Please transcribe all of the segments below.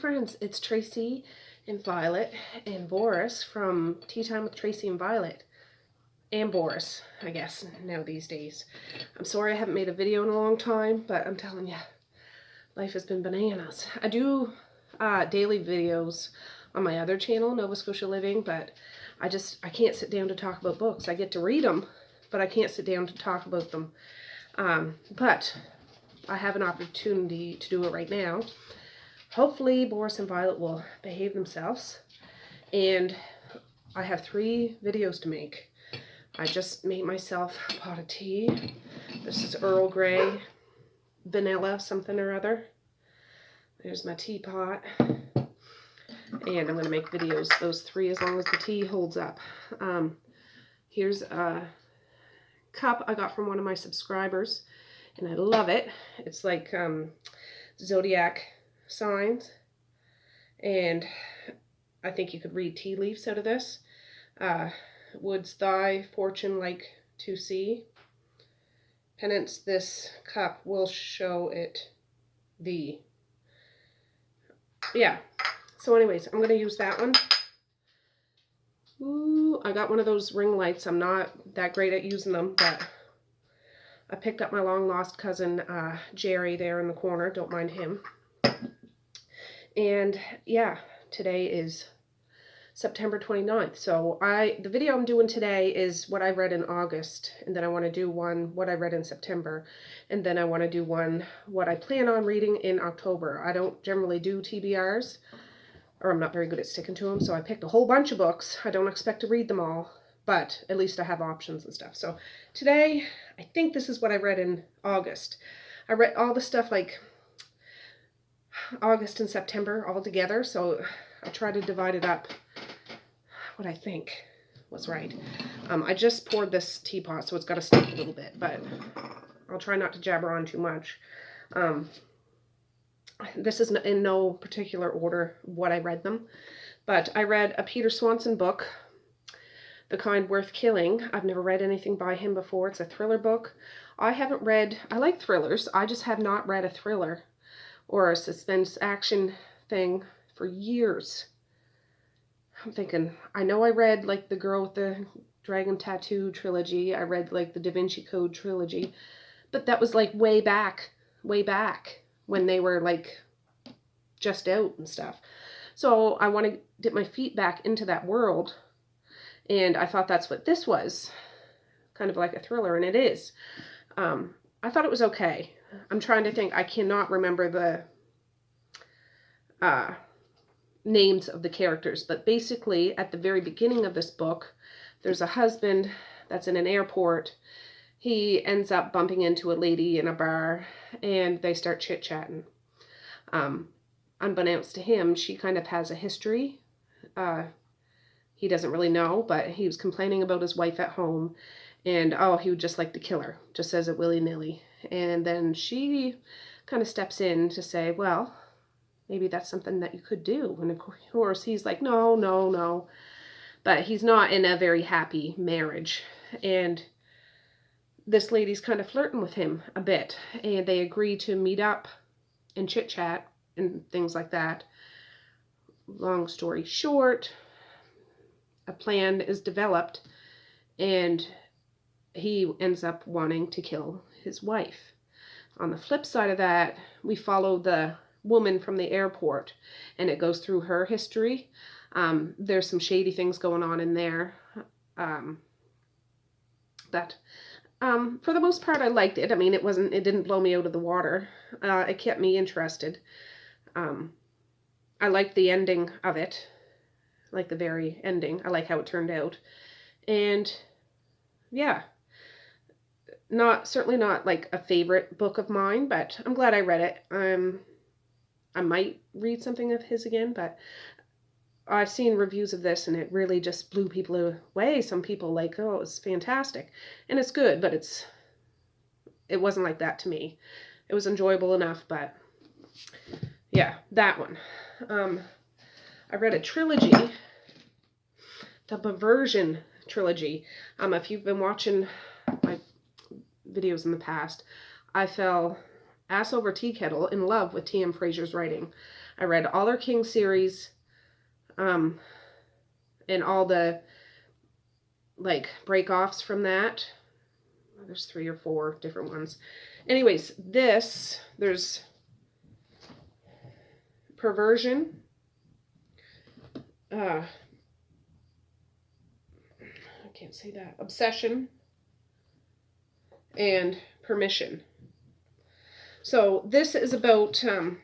friends, it's Tracy and Violet and Boris from Tea Time with Tracy and Violet. And Boris, I guess, now these days. I'm sorry I haven't made a video in a long time, but I'm telling you, life has been bananas. I do daily videos on my other channel, Nova Scotia Living, but I can't sit down to talk about books. I get to read them, but I can't sit down to talk about them. But I have an opportunity to do it right now. Hopefully Boris and Violet will behave themselves. And I have 3 videos to make. I just made myself a pot of tea. This is Earl Grey, vanilla something or other. There's my teapot. And I'm going to make videos, those 3, as long as the tea holds up. Here's a cup I got from one of my subscribers, and I love it. It's like zodiac signs, and I think you could read tea leaves out of this. Woods thy fortune like to see. Penance this cup will show it thee. Yeah. So anyways, I'm going to use that one. Ooh, I got one of those ring lights. I'm not that great at using them, but I picked up my long lost cousin, Jerry, there in the corner. Don't mind him. And yeah, today is September 29th. So the video I'm doing today is what I read in August, and then I want to do one what I read in September, and then I want to do one what I plan on reading in October. I don't generally do TBRs, or I'm not very good at sticking to them, so I picked a whole bunch of books. I don't expect to read them all, but at least I have options and stuff. So today, I think this is what I read in August. I read all the stuff like August and September all together, so I try to divide it up what I think was right. I just poured this teapot, so it's got to stick a little bit, but I'll try not to jabber on too much. This is in no particular order what I read them, but I read a Peter Swanson book, The Kind Worth Killing. I've never read anything by him before. It's a thriller book. I like thrillers. I just have not read a thriller or a suspense action thing for years. I'm thinking, I know I read like The Girl with the Dragon Tattoo trilogy. I read like the Da Vinci Code trilogy, but that was like way back when they were like just out and stuff. So I want to dip my feet back into that world, and I thought that's what this was, kind of like a thriller, and it is. I thought it was okay. I'm trying to think. I cannot remember the names of the characters, but basically at the very beginning of this book, there's a husband that's in an airport. He ends up bumping into a lady in a bar, and they start chit-chatting. Unbeknownst to him, she kind of has a history. He doesn't really know, but he was complaining about his wife at home, and he would just like to kill her, just says it willy-nilly. And then she kind of steps in to say, well, maybe that's something that you could do. And of course, he's like, no. But he's not in a very happy marriage. And this lady's kind of flirting with him a bit. And they agree to meet up and chit-chat and things like that. Long story short, a plan is developed, and he ends up wanting to kill his wife. On the flip side of that, we follow the woman from the airport, and it goes through her history. There's some shady things going on in there. But for the most part, I liked it. I mean, it didn't blow me out of the water. It kept me interested. I liked the ending of it, like the very ending. I like how it turned out. And yeah, certainly not like a favorite book of mine, but I'm glad I read it. I might read something of his again, but I've seen reviews of this and it really just blew people away. Some people like, oh, it's fantastic. And it's good, but it wasn't like that to me. It was enjoyable enough, but yeah, that one. I read a trilogy, the Perversion trilogy. If you've been watching my videos in the past, I fell ass over tea kettle in love with T.M. Fraser's writing. I read all her King series, and all the, like, break-offs from that. There's 3 or 4 different ones. Anyways, there's Perversion, I can't say that, Obsession, and Permission. So this is about, I'm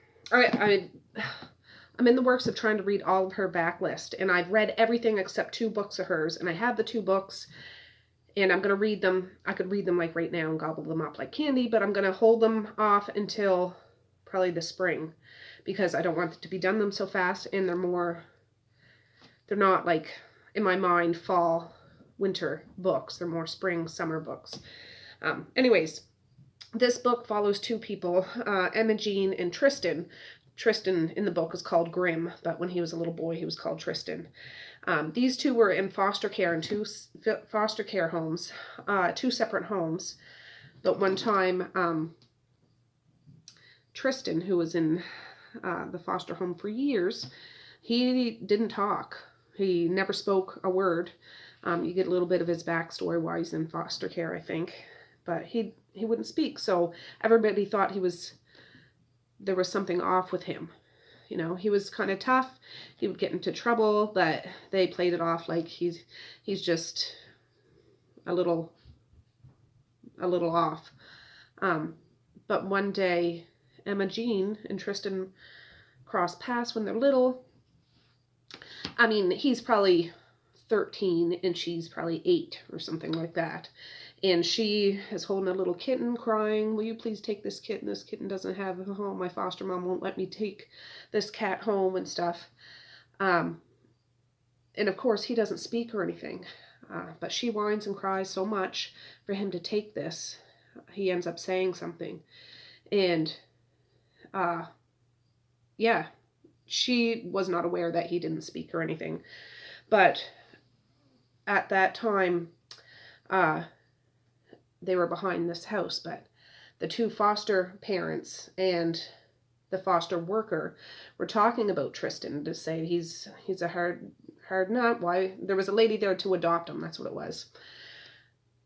in the works of trying to read all of her backlist, and I've read everything except 2 books of hers, and I have the 2 books, and I'm going to read them. I could read them like right now and gobble them up like candy, but I'm going to hold them off until probably the spring, because I don't want to be done them so fast, and they're not like, in my mind, fall, winter books. They're more spring, summer books. Anyways, this book follows 2 people, Emma Jean and Tristan. Tristan in the book is called Grimm, but when he was a little boy, he was called Tristan. These 2 were in foster care in 2 foster care homes, 2 separate homes. But one time, Tristan, who was in the foster home for years, he didn't talk. He never spoke a word. You get a little bit of his backstory why he's in foster care, I think. But he wouldn't speak, so everybody thought there was something off with him. You know, he was kind of tough. He would get into trouble, but they played it off like he's just a little off. But one day, Emma Jean and Tristan cross paths when they're little. I mean, he's probably 13 and she's probably 8 or something like that. And she is holding a little kitten crying, will you please take this kitten? This kitten doesn't have a home. My foster mom won't let me take this cat home and stuff. And of course, he doesn't speak or anything. But she whines and cries so much for him to take this. He ends up saying something. And, yeah, she was not aware that he didn't speak or anything. But at that time, they were behind this house, but the 2 foster parents and the foster worker were talking about Tristan to say he's a hard nut. Why? There was a lady there to adopt him. That's what it was.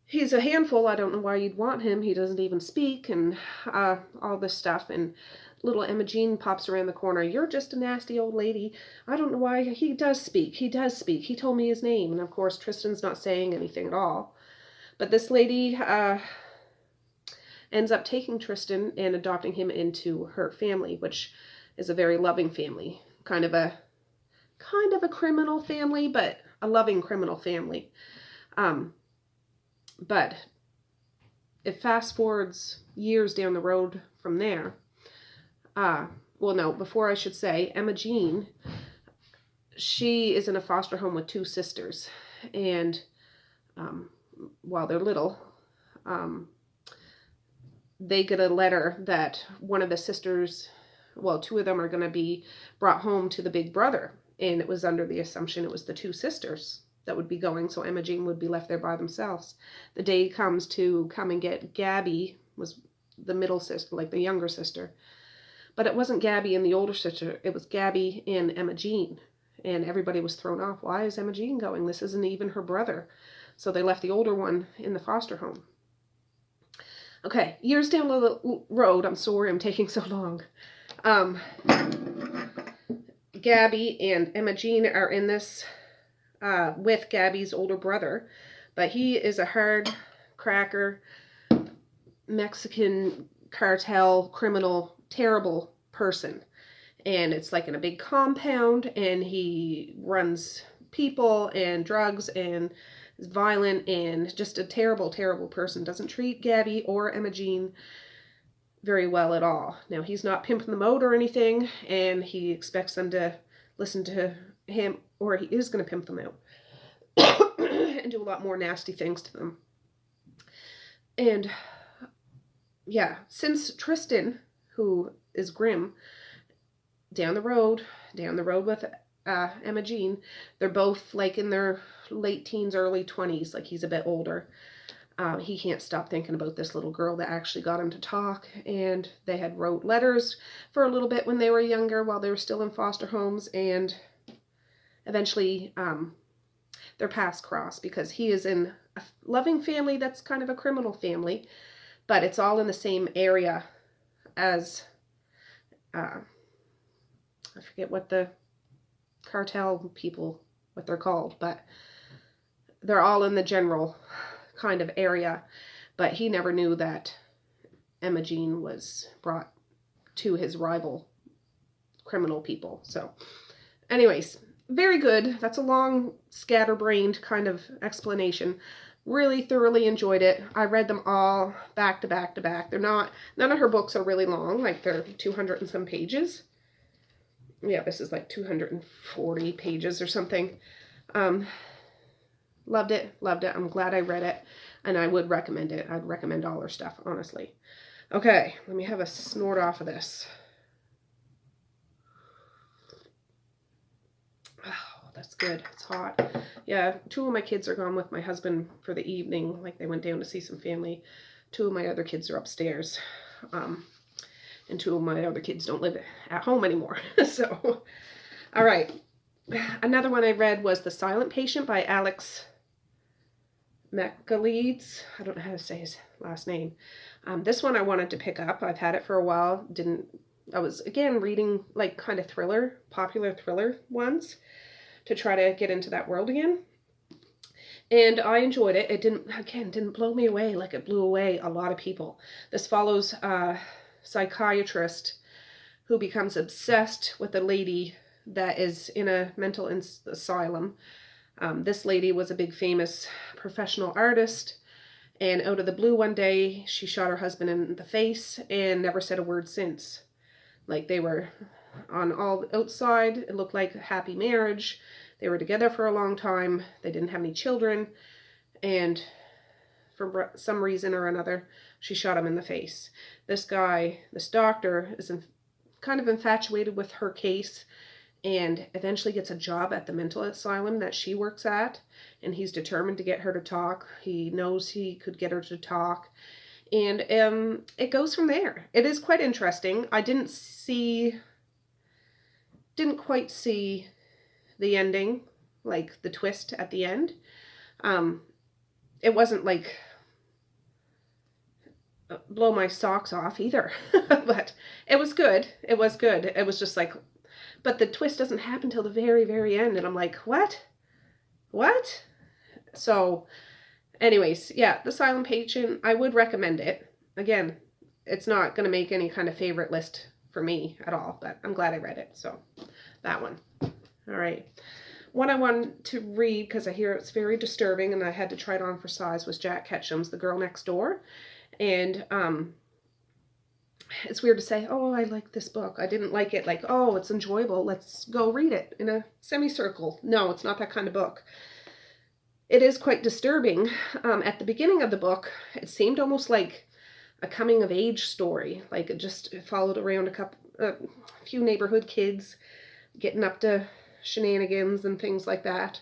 He's a handful. I don't know why you'd want him. He doesn't even speak, and all this stuff. And little Emma Jean pops around the corner. You're just a nasty old lady. I don't know why. He does speak. He does speak. He told me his name. And of course, Tristan's not saying anything at all. But this lady ends up taking Tristan and adopting him into her family, which is a very loving family. Kind of a criminal family, but a loving criminal family. But it fast forwards years down the road from there. Well, no, before I should say, Emma Jean, she is in a foster home with 2 sisters. And while they're little, they get a letter that one of the sisters, well, 2 of them are going to be brought home to the big brother. And it was under the assumption it was the 2 sisters that would be going, so Emma Jean would be left there by themselves. The day comes to come and get Gabby, was the middle sister, like the younger sister. But it wasn't Gabby and the older sister, it was Gabby and Emma Jean. And everybody was thrown off. Why is Emma Jean going? This isn't even her brother. So they left the older one in the foster home. Okay, years down the road, I'm sorry I'm taking so long. Gabby and Emma Jean are in this with Gabby's older brother, but he is a hard cracker, Mexican cartel, criminal, terrible person. And it's like in a big compound, and he runs people and drugs and is violent and just a terrible, terrible person. Doesn't treat Gabby or Emma Jean very well at all. Now, he's not pimping them out or anything, and he expects them to listen to him, or he is going to pimp them out and do a lot more nasty things to them. And yeah, since Tristan, who is Grimm, down the road with Emma Jean, they're both like in their late teens, early 20s, like he's a bit older. He can't stop thinking about this little girl that actually got him to talk, and they had wrote letters for a little bit when they were younger while they were still in foster homes, and eventually their paths cross because he is in a loving family that's kind of a criminal family, but it's all in the same area as, I forget what the cartel people, what they're called, but they're all in the general kind of area, but he never knew that Emma Jean was brought to his rival criminal people. So anyways, very good. That's a long, scatterbrained kind of explanation. Really thoroughly enjoyed it. I read them all back to back to back. They're not, none of her books are really long, like they're 200 and some pages. Yeah, this is like 240 pages or something. Loved it, loved it. I'm glad I read it, and I would recommend it. I'd recommend all her stuff, honestly. Okay, let me have a snort off of this. Oh, that's good. It's hot. Yeah, 2 of my kids are gone with my husband for the evening. Like, they went down to see some family. 2 of my other kids are upstairs. And 2 of my other kids don't live at home anymore. So, all right. Another one I read was The Silent Patient by Alex Mechalides. I don't know how to say his last name. This one I wanted to pick up. I've had it for a while. I was, again, reading like kind of popular thriller ones to try to get into that world again. And I enjoyed it. It didn't blow me away like it blew away a lot of people. This follows a psychiatrist who becomes obsessed with a lady that is in a mental asylum. This lady was a big famous professional artist, and out of the blue one day she shot her husband in the face and never said a word since. Like, they were on all outside, it looked like a happy marriage. They were together for a long time. They didn't have any children, and for some reason or another she shot him in the face. This doctor is kind of infatuated with her case, and eventually gets a job at the mental asylum that she works at, and he's determined to get her to talk. He knows he could get her to talk, and it goes from there. It is quite interesting. I didn't quite see the ending, like the twist at the end. It wasn't like blow my socks off either, but it was good. It was good. It was just like, but the twist doesn't happen till the very, very end. And I'm like, what? What? So anyways, yeah, The Silent Patient, I would recommend it. Again, it's not going to make any kind of favorite list for me at all, but I'm glad I read it. So that one. All right. One I wanted to read because I hear it's very disturbing and I had to try it on for size was Jack Ketchum's The Girl Next Door. And it's weird to say, oh, I like this book. I didn't like it. Like, oh, it's enjoyable. Let's go read it in a semicircle. No, it's not that kind of book. It is quite disturbing. At the beginning of the book, it seemed almost like a coming of age story. Like it followed around a few neighborhood kids getting up to shenanigans and things like that.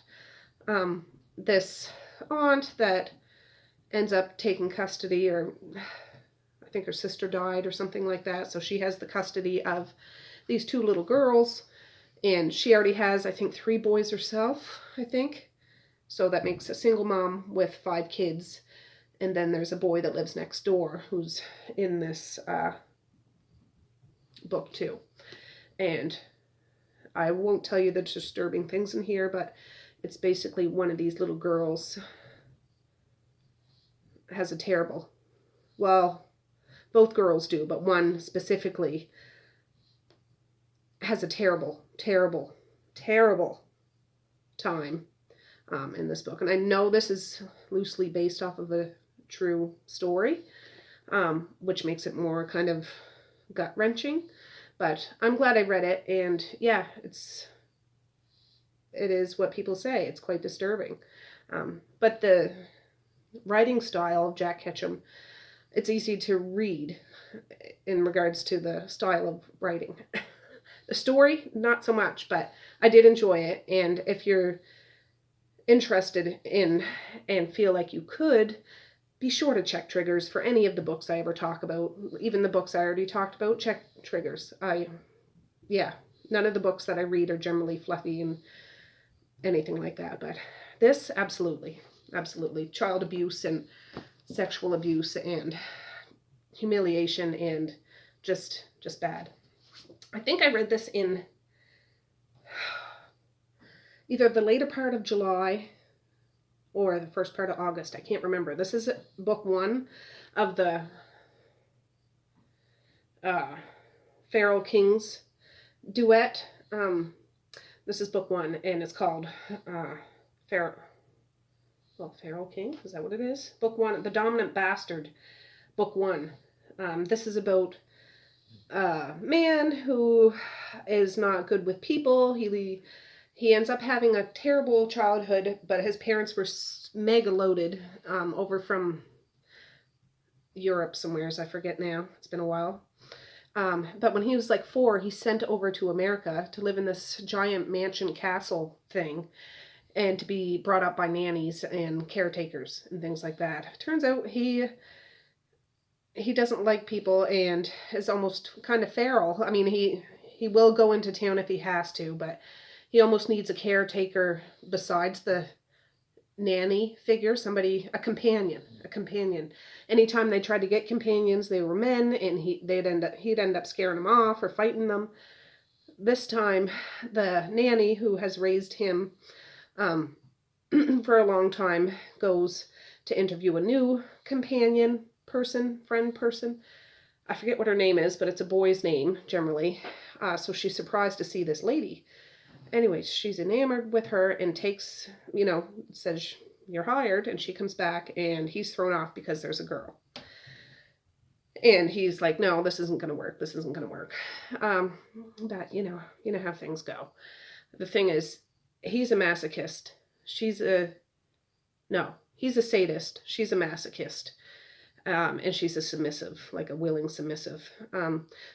This aunt that ends up taking custody, or I think her sister died or something like that. So she has the custody of these 2 little girls, and she already has, I think, 3 boys herself, I think. So that makes a single mom with 5 kids. And then there's a boy that lives next door who's in this book too. And I won't tell you the disturbing things in here, but it's basically one of these little girls has a terrible, well, both girls do, but one specifically has a terrible, terrible, terrible time in this book. And I know this is loosely based off of a true story, which makes it more kind of gut-wrenching. But I'm glad I read it, and yeah, it is what people say. It's quite disturbing. But the writing style of Jack Ketchum, it's easy to read in regards to the style of writing. The story, not so much, but I did enjoy it. And if you're interested in and feel like you could be sure to check triggers for any of the books I ever talk about. Even the books I already talked about, check triggers. Yeah, none of the books that I read are generally fluffy and anything like that. But this, absolutely. Absolutely. Child abuse and sexual abuse and humiliation and just bad. I think I read this in either the later part of July or the first part of August. I can't remember. This is book 1 of the Feral Kings duet. This is book 1, and it's called Feral King. Is that what it is? Book 1, The Dominant Bastard. Book 1. This is about a man who is not good with people. He ends up having a terrible childhood, but his parents were mega loaded over from Europe somewheres. I forget now. It's been a while. But when he was like 4, he's sent over to America to live in this giant mansion castle thing and to be brought up by nannies and caretakers and things like that. Turns out he doesn't like people and is almost kind of feral. I mean, he will go into town if he has to, but he almost needs a caretaker besides the nanny figure, a companion. Anytime they tried to get companions, they were men, and he'd end up scaring them off or fighting them. This time, the nanny who has raised him for a long time goes to interview a new friend person. I forget what her name is, but it's a boy's name generally. So she's surprised to see this lady. Anyways, she's enamored with her and takes, says, "You're hired," and she comes back and he's thrown off because there's a girl. And he's like, "No, this isn't going to work. This isn't going to work." But, you know how things go. The thing is, he's a masochist. He's a sadist. She's a masochist. And she's a submissive, like a willing submissive.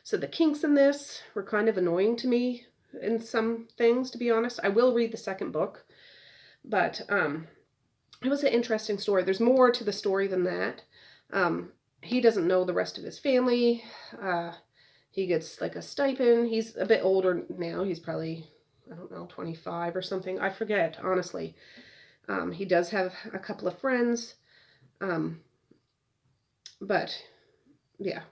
So the kinks in this were kind of annoying to me in some things, to be honest. I will read the second book, but it was an interesting story. There's more to the story than that. He doesn't know the rest of his family. He gets like a stipend. He's a bit older now. He's probably, 25 or something. I forget, honestly. He does have a couple of friends. But yeah,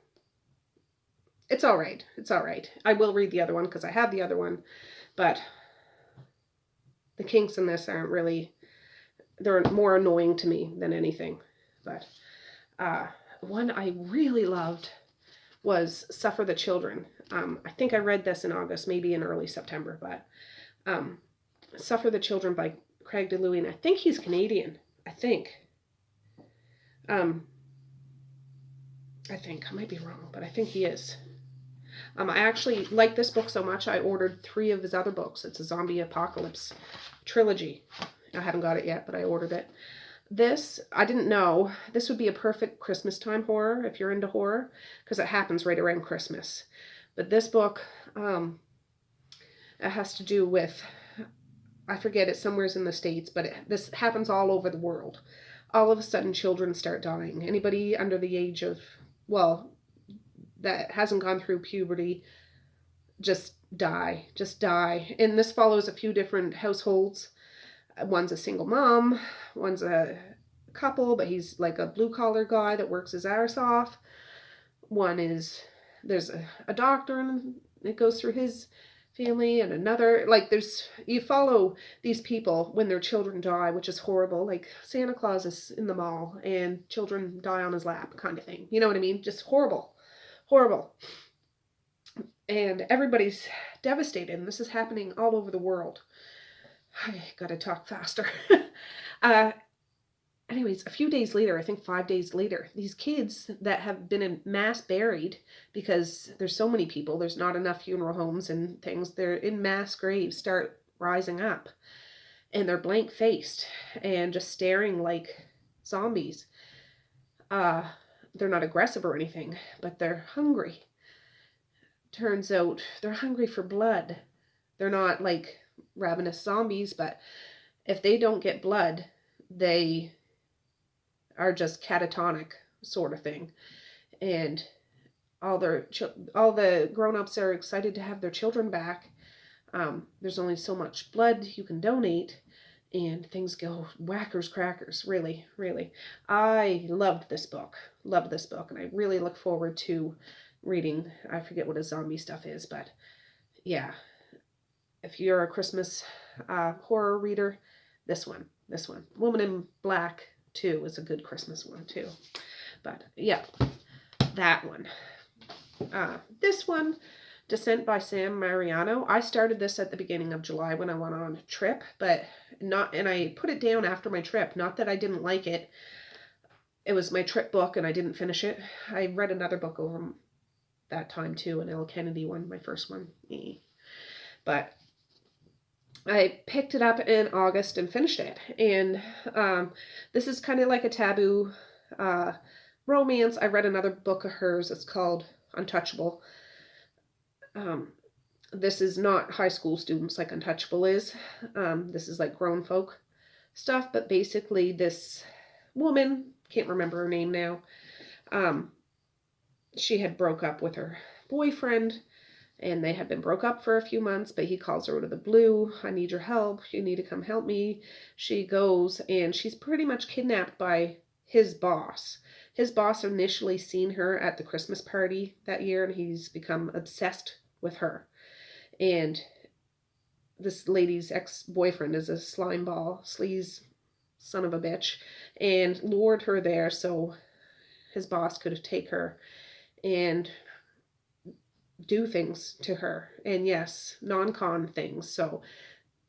it's all right. It's all right. I will read the other one because I have the other one, but the kinks in this they're more annoying to me than anything. But one I really loved was Suffer the Children. I think I read this in August, maybe in early September, but Suffer the Children by Craig DeLuey, and I think he's Canadian. I think. I might be wrong, but I think he is. I actually like this book so much, I ordered 3 of his other books. It's a zombie apocalypse trilogy. I haven't got it yet, but I ordered it. This, I didn't know, this would be a perfect Christmas time horror, if you're into horror, because it happens right around Christmas. But this book, it has to do with, I forget, it's somewheres in the States, but this happens all over the world. All of a sudden, children start dying. Anybody under the age of, that hasn't gone through puberty, just die. And this follows a few different households. One's a single mom, one's a couple, but he's like a blue-collar guy that works his arse off. There's a doctor, and it goes through his family, and another, you follow these people when their children die, which is horrible. Like Santa Claus is in the mall and children die on his lap, kind of thing. You know what I mean? Just horrible. And everybody's devastated, and this is happening all over the world. I gotta talk faster. Anyways, a few days later, I think 5 days later, these kids that have been in mass buried because there's so many people, there's not enough funeral homes and things, they're in mass graves, start rising up. And they're blank-faced and just staring like zombies. They're not aggressive or anything, but they're hungry. Turns out they're hungry for blood. They're not like ravenous zombies, but if they don't get blood, they are just catatonic sort of thing. And all the grown-ups are excited to have their children back. There's only so much blood you can donate, and things go whackers crackers, really, really. I loved this book, and I really look forward to reading. I forget what his zombie stuff is, but yeah, if you're a Christmas horror reader, this one. Woman in Black too is a good Christmas one too. But yeah, that one. This one, Descent by Sam Mariano. I started this at the beginning of July when I went on a trip, and I put it down after my trip. Not that I didn't like it. It was my trip book and I didn't finish it. I read another book over that time too, an L. Kennedy one, my first one. But I picked it up in August and finished it. And this is kind of like a taboo romance. I read another book of hers. It's called Untouchable. This is not high school students like Untouchable is. This is like grown folk stuff. But basically this woman, can't remember her name now, she had broke up with her boyfriend. And they had been broke up for a few months, but he calls her out of the blue. I need your help. You need to come help me. She goes, and she's pretty much kidnapped by his boss. His boss initially seen her at the Christmas party that year, and he's become obsessed with her. And this lady's ex-boyfriend is a slimeball, sleaze son of a bitch, and lured her there so his boss could take her and do things to her. And yes, non-con things. So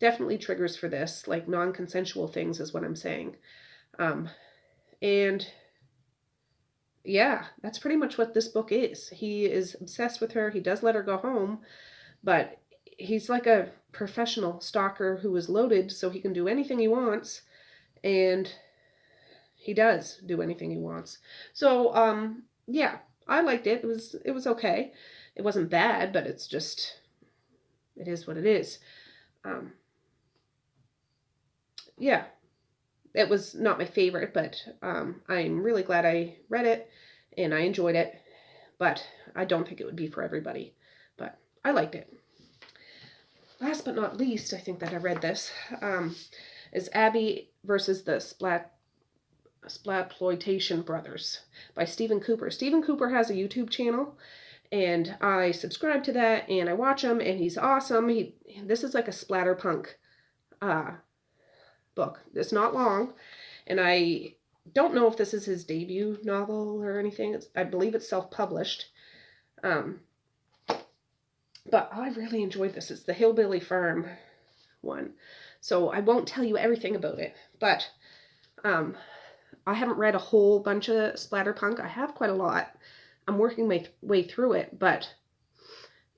definitely triggers for this, like non-consensual things is what I'm saying. And yeah, that's pretty much what this book is. He is obsessed with her. He does let her go home, but he's like a professional stalker who is loaded so he can do anything he wants. And he does do anything he wants. So, yeah, I liked it. It was okay. It wasn't bad, but it's just, it is what it is. Yeah, it was not my favorite, but I'm really glad I read it and I enjoyed it, but I don't think it would be for everybody, but I liked it. Last but not least, I think that I read this, is Abby versus the Splatploitation Brothers by Stephen Cooper. Stephen Cooper has a YouTube channel, and I subscribe to that, and I watch him, and he's awesome. This is like a splatterpunk book. It's not long, and I don't know if this is his debut novel or anything. I believe it's self-published. But I really enjoyed this. It's the Hillbilly Farm one. So I won't tell you everything about it, but I haven't read a whole bunch of splatterpunk. I have quite a lot. I'm working my way through it, but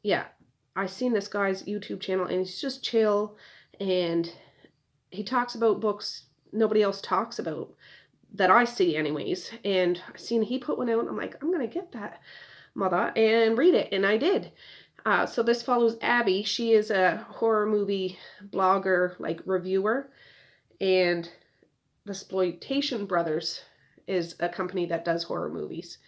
yeah, I've seen this guy's YouTube channel and he's just chill, and he talks about books nobody else talks about, that I see anyways. And I seen he put one out, and I'm like, I'm gonna get that mother and read it, and I did. So this follows Abby. She is a horror movie blogger, like reviewer, and the Splatploitation Brothers is a company that does horror movies.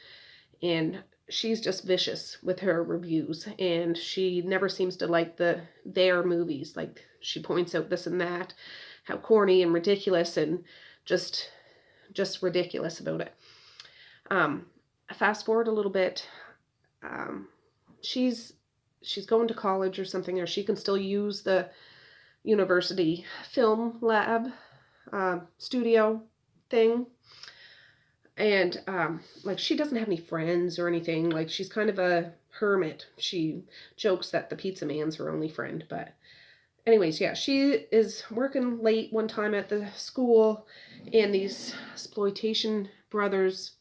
And she's just vicious with her reviews, and she never seems to like their movies. Like, she points out this and that, how corny and ridiculous, and just ridiculous about it. Fast forward a little bit, she's going to college or something, or she can still use the university film lab studio thing. And, like, she doesn't have any friends or anything. Like, she's kind of a hermit. She jokes that the pizza man's her only friend. But anyways, yeah, she is working late one time at the school, and these Splatploitation brothers,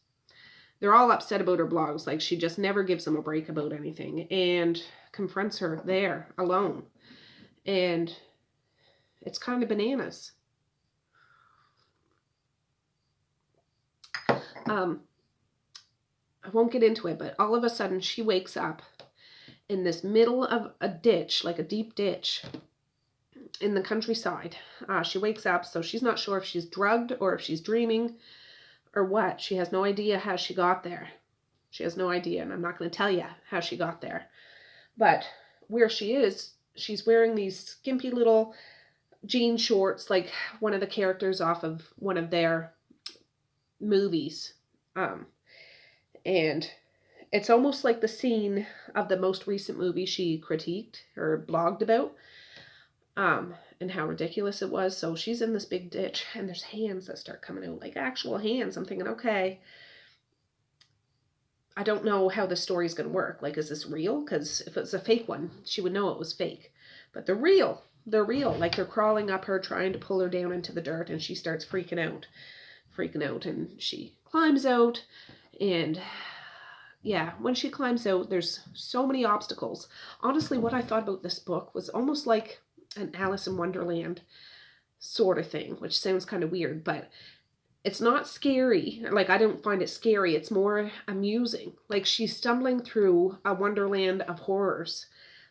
they're all upset about her blogs. Like, she just never gives them a break about anything, and confronts her there alone. And it's kind of bananas. I won't get into it, but all of a sudden she wakes up in this middle of a ditch, like a deep ditch in the countryside. She wakes up, so she's not sure if she's drugged or if she's dreaming. or what. She has no idea how she got there. She has no idea, and I'm not going to tell you how she got there. But where she is, she's wearing these skimpy little jean shorts like one of the characters off of one of their movies. And it's almost like the scene of the most recent movie she critiqued or blogged about. And how ridiculous it was. So she's in this big ditch, and there's hands that start coming out, like actual hands. I'm thinking, okay, I don't know how the story's going to work. Like, is this real? Because if it's a fake one, she would know it was fake. But they're real. They're real. Like, they're crawling up her, trying to pull her down into the dirt, and she starts freaking out. And she climbs out, and yeah, when she climbs out, there's so many obstacles. Honestly, what I thought about this book was almost like an Alice in Wonderland sort of thing, which sounds kind of weird, but it's not scary. Like, I don't find it scary. It's more amusing. Like, she's stumbling through a wonderland of horrors.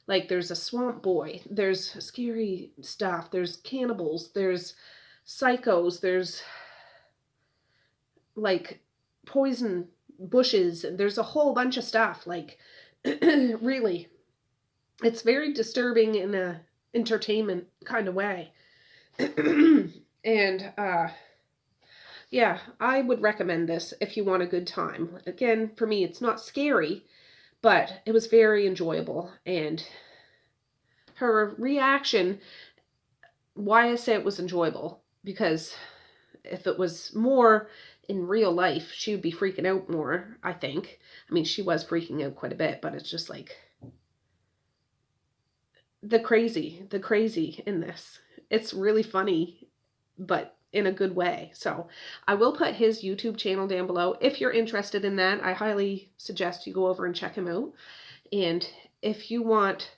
Like, there's a swamp boy, there's scary stuff, there's cannibals, there's psychos, there's like poison bushes, there's a whole bunch of stuff. Like, really, it's very disturbing in a entertainment kind of way. And yeah, I would recommend this if you want a good time. Again, for me, it's not scary, but it was very enjoyable. And her reaction, why I say it was enjoyable, because if it was more in real life, she would be freaking out more, I think. I mean, she was freaking out quite a bit, but it's just like the crazy in this. It's really funny, but in a good way. So I will put his YouTube channel down below. If you're interested in that, I highly suggest you go over and check him out. And if you want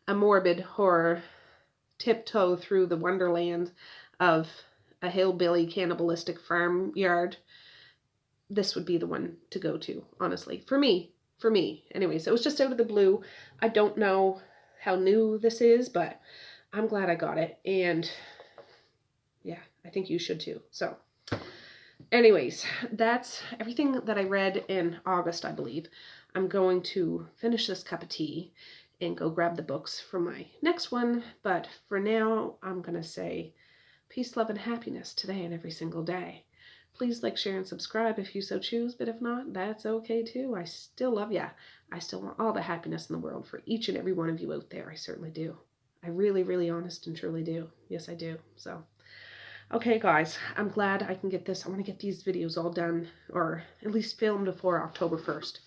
a morbid horror tiptoe through the wonderland of a hillbilly cannibalistic farmyard, this would be the one to go to, honestly. For me. Anyways, it was just out of the blue. I don't know how new this is, but I'm glad I got it. And yeah, I think you should too. So anyways, that's everything that I read in August, I believe. I'm going to finish this cup of tea and go grab the books for my next one. But for now, I'm going to say peace, love, and happiness today and every single day. Please like, share, and subscribe if you so choose. But if not, that's okay too. I still love ya. I still want all the happiness in the world for each and every one of you out there. I certainly do. I really, really honest and truly do. Yes, I do. So, okay, guys, I'm glad I can get this. I want to get these videos all done, or at least filmed before October 1st.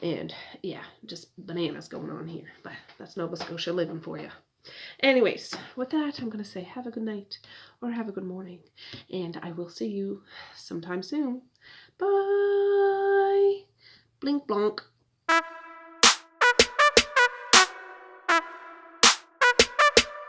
And yeah, just bananas going on here. But that's Nova Scotia living for you. Anyways, with that, I'm going to say have a good night or have a good morning. And I will see you sometime soon. Bye. Blink, blonk.